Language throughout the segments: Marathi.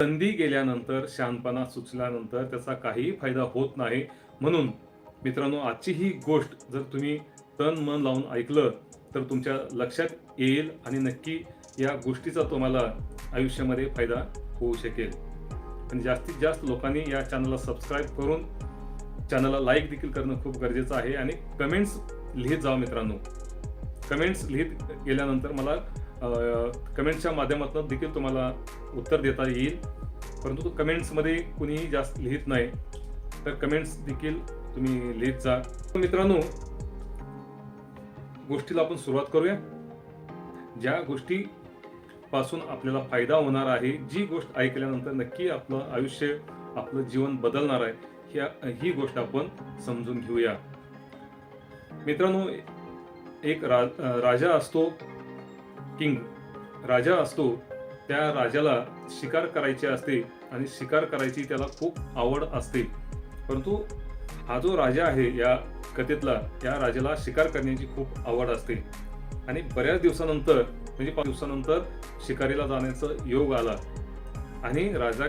संधी गेल्यानंतर, शहाणपणा सुचल्यानंतर त्याचा काहीही फायदा होत नाही. म्हणून मित्रांनो, आजची ही गोष्ट जर तुम्ही तन मन लावून ऐकलं तर तुमच्या लक्षात येईल आणि नक्की या गोष्टीचा तुम्हाला आयुष्यामध्ये फायदा होऊ शकेल. आणि जास्तीत जास्त लोकांनी या चॅनलला सबस्क्राईब करून चॅनलला लाईक देखील करणं खूप गरजेचं आहे आणि कमेंट्स लिहित जावा मित्रांनो. कमेंट्स लिहित गेल्यानंतर मला कमेंट्सच्या माध्यमातून देखील तुम्हाला उत्तर देता येईल. परंतु तो कमेंट्समध्ये कुणीही जास्त लिहित नाही, तर कमेंट्स देखील तुम्ही लिहित जा. मित्रांनो, गोष्टीला आपण सुरुवात करूया. ज्या गोष्टीपासून आपल्याला फायदा होणार आहे, जी गोष्ट ऐकल्यानंतर नक्की आपलं आयुष्य, आपलं जीवन बदलणार आहे, ही गोष्ट आपण समजून घेऊया. मित्रांनो, एक राजा असतो, किंग राजा असतो. त्या राजाला शिकार करायची असते आणि शिकार करायची त्याला खूप आवड असते. परंतु हा जो राजा आहे या कथेतला, या राजाला शिकार करण्याची खूप आवड असते आणि बऱ्याच दिवसानंतर, म्हणजे 5 दिवसानंतर शिकारीला जाण्याचा योग आला आणि राजा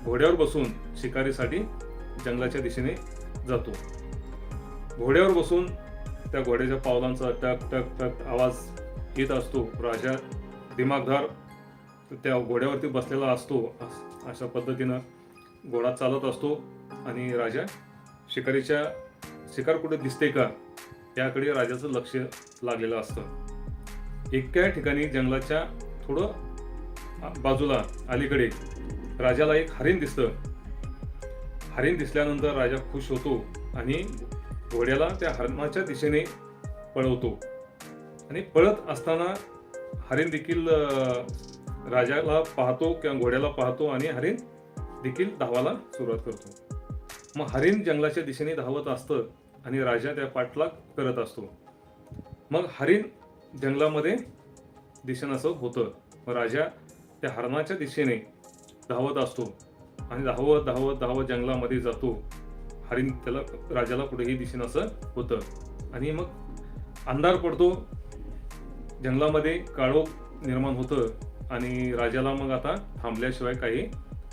घोड्यावर बसून शिकारीसाठी जंगलाच्या दिशेने जातो. घोड्यावर बसून त्या घोड्याच्या पावलांचा टक टक टक आवाज येत असतो. राजा दिमागदार त्या घोड्यावरती बसलेला असतो. अशा पद्धतीनं घोडा चालत असतो आणि राजा शिकार कुठे दिसते का त्याकडे राजाचं लक्ष लागलेलं असतं. एका ठिकाणी जंगलाच्या थोडं बाजूला अलीकडे राजाला एक हरिण दिसतं. हरिण दिसल्यानंतर राजा खुश होतो आणि घोड्याला त्या हरणाच्या दिशेने पळवतो आणि पळत असताना हरिण देखील राजाला पाहतो किंवा घोड्याला पाहतो आणि हरिण देखील धावायला सुरुवात करतो. मग हरिण जंगलाच्या दिशेने धावत असतं आणि राजा त्या पाठलाग करत असतो. मग हरिण जंगलामध्ये दिसेनासं होतं. मग राजा त्या हरणाच्या दिशेने धावत असतो आणि धावत धावत धावत जंगलामध्ये जातो. हरिण राजाला कुठेही दिसेनासं होतं आणि मग अंधार पडतो. जंगलामध्ये काळोख निर्माण होतं आणि राजाला मग आता थांबल्याशिवाय काही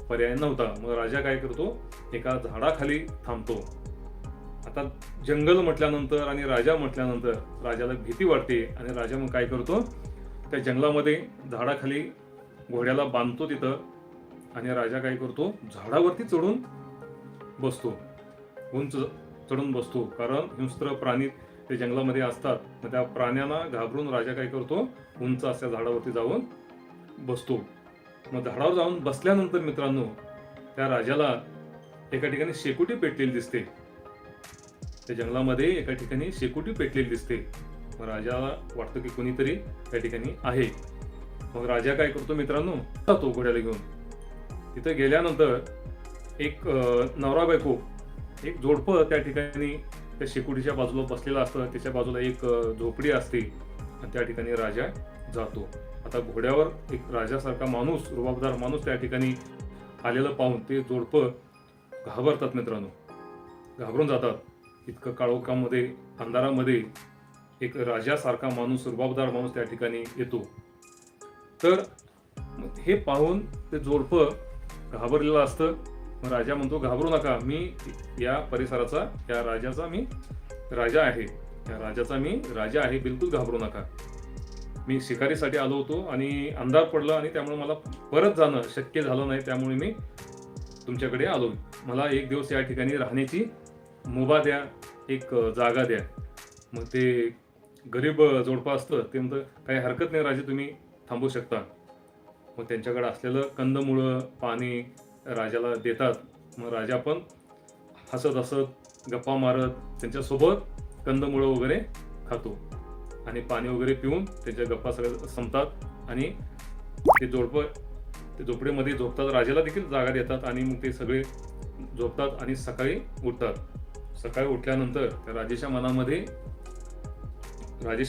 पर्याय नव्हता. मग राजा काय करतो, एका झाडाखाली थांबतो. आता जंगल म्हटल्यानंतर आणि राजा म्हटल्यानंतर राजाला भीती वाटते आणि राजा मग काय करतो, त्या जंगलामध्ये झाडाखाली घोड्याला बांधतो तिथं आणि राजा काय करतो, झाडावरती चढून बसतो, उंच चढून बसतो. कारण हिंस्त्र प्राणी ते जंगलामध्ये असतात. मग त्या प्राण्यांना घाबरून राजा काय करतो, उंच अशा झाडावरती जाऊन बसतो. मग झाडावर जाऊन बसल्यानंतर मित्रांनो, त्या राजाला एका ठिकाणी शेकोटी पेटलेली दिसते. त्या जंगलामध्ये एका ठिकाणी शेकोटी पेटलेली दिसते. मग राजाला वाटतं की कोणीतरी त्या ठिकाणी आहे. मग राजा काय करतो मित्रांनो, जातो घोड्याला घेऊन. तिथे गेल्यानंतर एक नवरा बायको, एक जोडपं त्या ठिकाणी त्या शेकोटीच्या बाजूला बसलेला असतं. त्याच्या बाजूला एक झोपडी असते आणि त्या ठिकाणी राजा जातो. आता घोड्यावर एक राजासारखा माणूस, रुबाबदार माणूस त्या ठिकाणी आलेलं पाहून ते जोडपं घाबरतात मित्रांनो, घाबरून जातात. इतकं काळोखामध्ये, अंधारामध्ये एक राजासारखा माणूस, रुबाबदार माणूस त्या ठिकाणी येतो. तर हे पाहून ते जोडपं घाबरलेलं असतं. मग राजा म्हणतो, घाबरू नका, मी या परिसराचा, या राजाचा मी राजा आहे, या राजाचा मी राजा आहे, बिलकुल घाबरू नका. मी शिकारीसाठी आलो होतो आणि अंधार पडला आणि त्यामुळे मला परत जाणं शक्य झालं नाही, त्यामुळे मी तुमच्याकडे आलो. मला एक दिवस या ठिकाणी राहण्याची मुभा द्या, एक जागा द्या. मग ते गरीब जोडपं असतं, ते म्हणतं, काही हरकत नाही राजे, तुम्ही थांबू शकता. मग त्यांच्याकडे असलेलं कंदमुळं, पाणी राजाला देतात. मग राजा पण हसत हसत, गप्पा मारत त्यांच्यासोबत कंदमुळं वगैरे खातो आणि पाणी वगैरे पिऊन त्यांच्या गप्पा सगळ्या संपतात आणि ते जोडपं ते झोपडीमध्ये झोपतात. राजाला देखील जागा देतात आणि मग ते सगळे झोपतात आणि सकाळी उठतात. सकाळी उठल्यानंतर त्या राजाच्या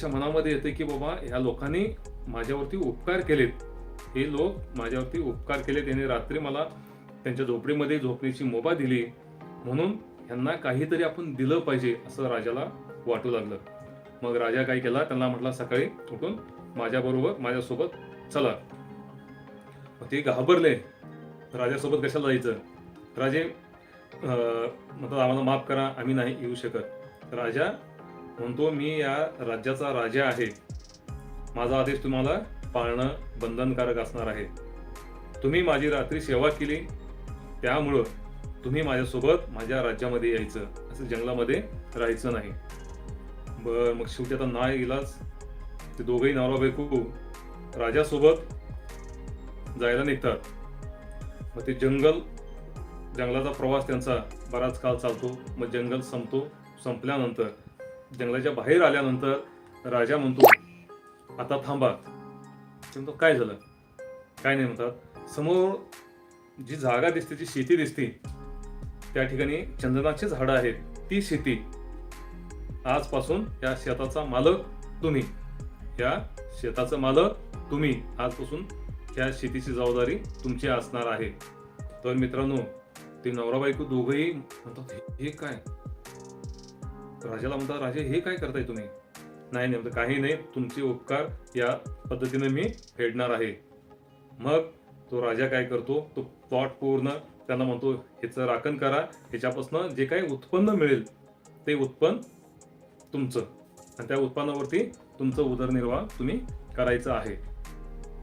मनामध्ये येते की बाबा, ह्या लोकांनी माझ्यावरती उपकार केलेत, हे लोक माझ्यावरती उपकार केलेत, यांनी रात्री मला त्यांच्या झोपडीमध्ये झोपण्याची मुभा दिली, म्हणून ह्यांना काहीतरी आपण दिलं पाहिजे असं राजाला वाटू लागलं. मग राजा काय केला, त्यांना म्हटला, सकाळी उठून माझ्यासोबत चला. ते घाबरले. राजासोबत कशाला जायचं? राजे म्हणतात आम्हाला माफ करा, आम्ही नाही येऊ शकत. राजा म्हणतो मी या राज्याचा राजा आहे, माझा आदेश तुम्हाला पाळणं बंधनकारक असणार आहे. तुम्ही माझी रात्री सेवा केली, त्यामुळं तुम्ही माझ्यासोबत माझ्या राज्यामध्ये यायचं, असं जंगलामध्ये राहायचं नाही. मग शेवटी आता नाही इलाज ते दोघंही नवरा बायको राजासोबत जायला निघतात. मग ते जंगलाचा प्रवास त्यांचा बराच काळ चालतो. मग जंगल संपल्यानंतर जंगलाच्या बाहेर आल्यानंतर राजा म्हणतो आता थांबा. ते म्हणतो काय झालं? काय नाही म्हणतात. समोर जी जागा दिसते, जी शेती दिसते, त्या ठिकाणी चंदनाची झाडं आहेत. ती शेती आजपासून या शेताचा मालक तुम्ही, या शेताचं मालक तुम्ही. आजपासून त्या शेतीची जबाबदारी तुमची असणार आहे. तर मित्रांनो, ते नवरा बायको दोघंही म्हणतात हे काय? राजाला म्हणतात राजे हे काय करताय तुम्ही? नाही म्हणतात काही नाही, तुमचे उपकार या पद्धतीने मी फेडणार आहे. मग तो राजा काय करतो, तो प्लॉट पूर्ण त्यांना म्हणतो ह्याचं राखण करा, ह्याच्यापासून जे काही उत्पन्न मिळेल ते उत्पन्न तुमचं, आणि त्या उत्पन्नावरती तुमचं उदरनिर्वाह तुम्ही करायचं आहे.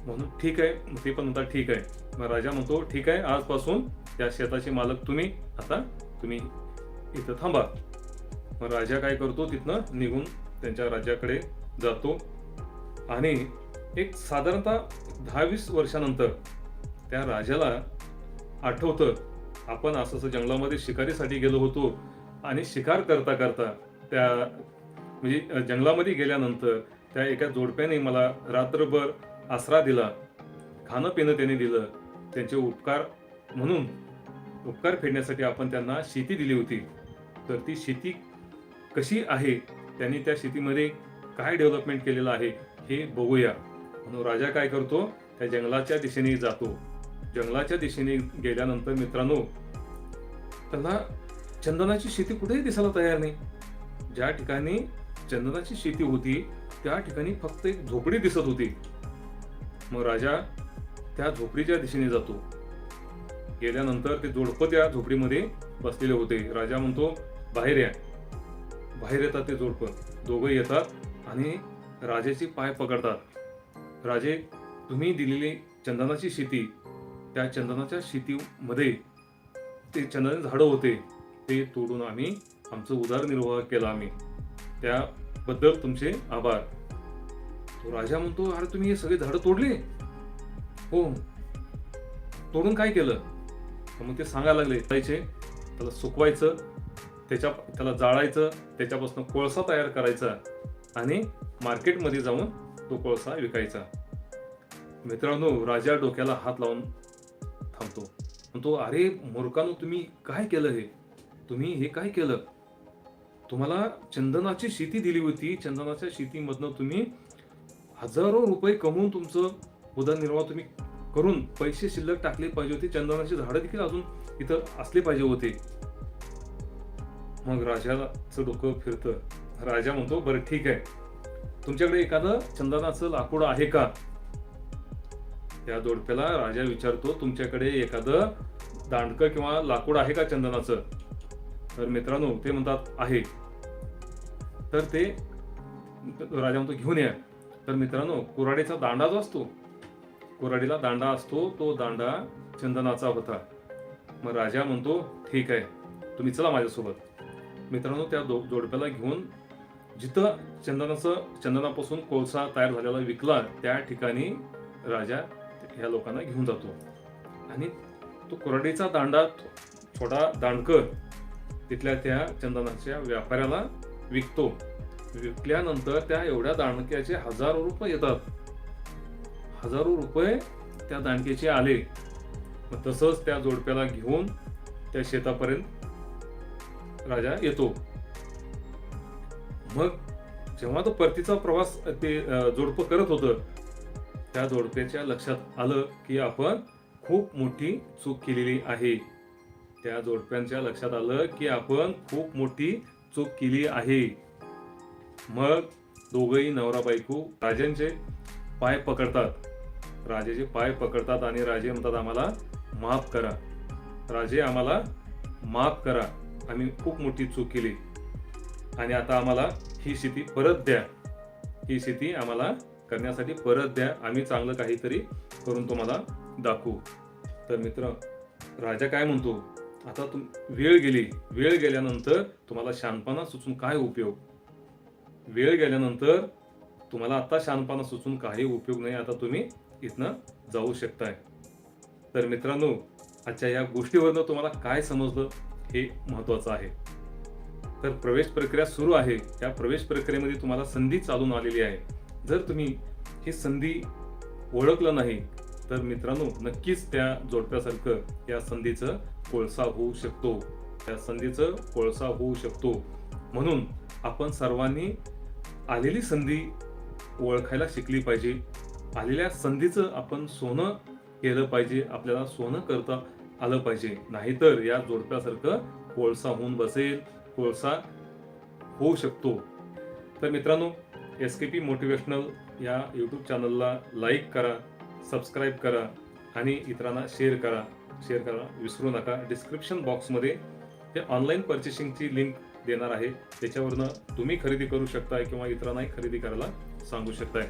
म्हणून ठीक आहे, ते पण म्हणतात ठीक आहे. मग राजा म्हणतो ठीक आहे, आजपासून त्या शेताचे मालक तुम्ही, आता तुम्ही इथं थांबा. मग राजा काय करतो, तिथनं निघून त्यांच्या राज्याकडे जातो. आणि एक साधारणतः 10-20 वर्षानंतर त्या राजाला आठवतं आपण असं जंगलामध्ये शिकारीसाठी गेलो होतो, आणि शिकार करता करता त्या म्हणजे जंगलामध्ये गेल्यानंतर त्या एका जोडप्याने मला रात्रभर आसरा दिला, खाणं पिणं त्याने दिलं. त्यांचे उपकार म्हणून, उपकार फेडण्यासाठी आपण त्यांना शेती दिली होती. तर ती शेती कशी आहे, त्यांनी त्या शेतीमध्ये काय डेव्हलपमेंट केलेलं आहे हे बघूया. म्हणून राजा काय करतो, त्या जंगलाच्या दिशेने जातो. जंगलाच्या दिशेने गेल्यानंतर मित्रांनो, त्यांना चंदनाची शेती कुठेही दिसायला तयार नाही. ज्या ठिकाणी चंदनाची शेती होती त्या ठिकाणी फक्त एक झोपडी दिसत होती. मग राजा त्या झोपडीच्या दिशेने जातो. गेल्यानंतर ते जोडपं त्या झोपडीमध्ये बसलेले होते. राजा म्हणतो बाहेर या. बाहेर येतात ते जोडपं, दोघं येतात आणि राजाचे पाय पकडतात. राजे, तुम्ही दिलेली चंदनाची शेती, त्या चंदनाच्या शेतीमध्ये ते चंदनाचे झाडं होते, ते तोडून आम्ही आमचं उदरनिर्वाह केला, आम्ही त्याबद्दल तुमचे आभार. तो राजा म्हणतो अरे तुम्ही हे सगळे झाडं तोडले? हो. तोडून काय केलं? मग ते सांगायला लागले त्याला सुकवायचं, त्याला जाळायचं, त्याच्यापासून कोळसा तयार करायचा आणि मार्केटमध्ये जाऊन तो कोळसा विकायचा. मित्रांनो, राजा डोक्याला हात लावून थांबतो. म्हणतो अरे मूर्खांनो, तुम्ही काय केलं? तुम्ही हे काय केलं? तुम्हाला चंदनाची शेती दिली होती, चंदनाच्या शेतीमधनं तुम्ही हजारो रुपये कमवून तुमचं उदरनिर्वाह तुम्ही करून पैसे शिल्लक टाकले पाहिजे होते, चंदनाची झाडं देखील अजून इथं असले पाहिजे होते. मग राजाचं डोकं फिरतं. राजा म्हणतो बरं ठीक आहे, तुमच्याकडे एखादं चंदनाचं लाकूड आहे का? त्या जोडप्याला राजा विचारतो तुमच्याकडे एखादं दांडकं किंवा लाकूड आहे का चंदनाचं? तर मित्रांनो ते म्हणतात आहे. तर ते राजा म्हणतो घेऊन या. तर मित्रांनो, कुऱ्हाडीचा दांडा जो असतो, कुऱ्हाडीला दांडा असतो, तो दांडा चंदनाचा होता. मग राजा म्हणतो ठीक आहे, तुम्ही चला माझ्यासोबत. मित्रांनो, त्या जोडप्याला घेऊन जिथं चंदनापासून कोळसा तयार झालेला विकला त्या ठिकाणी राजा ह्या लोकांना घेऊन जातो. आणि तो कुऱ्हाडीचा दांडा, छोटा दांडकं तिथल्या त्या चंदनाच्या व्यापाऱ्याला विकतो. विकल्यानंतर त्या एवढ्या दांडक्याचे हजारो रुपये येतात. हजारो रुपये त्या दांडक्याचे आले. मग तसंच त्या जोडप्याला घेऊन त्या शेतापर्यंत राजा येतो. मग जेव्हा तो परतीचा प्रवास ते जोडपं करत होतं, त्या जोडप्याच्या लक्षात आलं की आपण खूप मोठी चूक केलेली आहे. त्या जोडप्यांच्या लक्षात आलं की आपण खूप मोठी चूक केली आहे. मग दोघंही नवरा बायको राजांचे पाय पकडतात. राजाचे पाय पकडतात आणि राजे म्हणतात आम्हाला माफ करा. राजे आम्हाला माफ करा, आम्ही खूप मोठी चूक केली आणि आता आम्हाला ही शेती परत द्या. ही शेती आम्हाला करण्यासाठी परत द्या. आम्ही चांगलं काहीतरी करून तुम्हाला दाखवू. तर मित्र, राजा काय म्हणतो, आता वेळ गेली. वेळ गेल्यानंतर तुम्हाला शहाणपणा सुचून काय उपयोग? वेळ गेल्यानंतर तुम्हाला आता शहाणपणा सुचून काही उपयोग नाही. आता तुम्ही इथनं जाऊ शकताय. तर मित्रांनो, आजच्या या गोष्टीवरनं तुम्हाला काय समजलं हे महत्त्वाचं आहे. तर प्रवेश प्रक्रिया सुरू आहे. त्या प्रवेश प्रक्रियेमध्ये तुम्हाला संधी चालून आलेली आहे. जर तुम्ही ही संधी ओळखलं नाही तर मित्रांनो, नक्कीच त्या जोडप्यासारखं या संधीचं कोळसा होऊ शकतो. त्या संधीचं कोळसा होऊ शकतो. म्हणून आपण सर्वांनी आलेली संधी ओळखायला शिकली पाहिजे. आलेल्या संधीचं आपण सोनं केलं पाहिजे. आपल्याला सोनं करता आलं पाहिजे. नाहीतर या जोडप्यासारखं कोळसा होऊन बसेल, कोळसा होऊ शकतो. तर मित्रांनो, SKP मोटिवेशनल या यूट्यूब चॅनलला लाईक करा, सबस्क्राईब करा आणि इतरांना शेअर करा विसरू नका. डिस्क्रिप्शन बॉक्समध्ये ते ऑनलाईन परचेसिंगची लिंक देणार आहे. त्याच्यावरनं तुम्ही खरेदी करू शकताय किंवा इतरांनाही खरेदी करायला सांगू शकताय.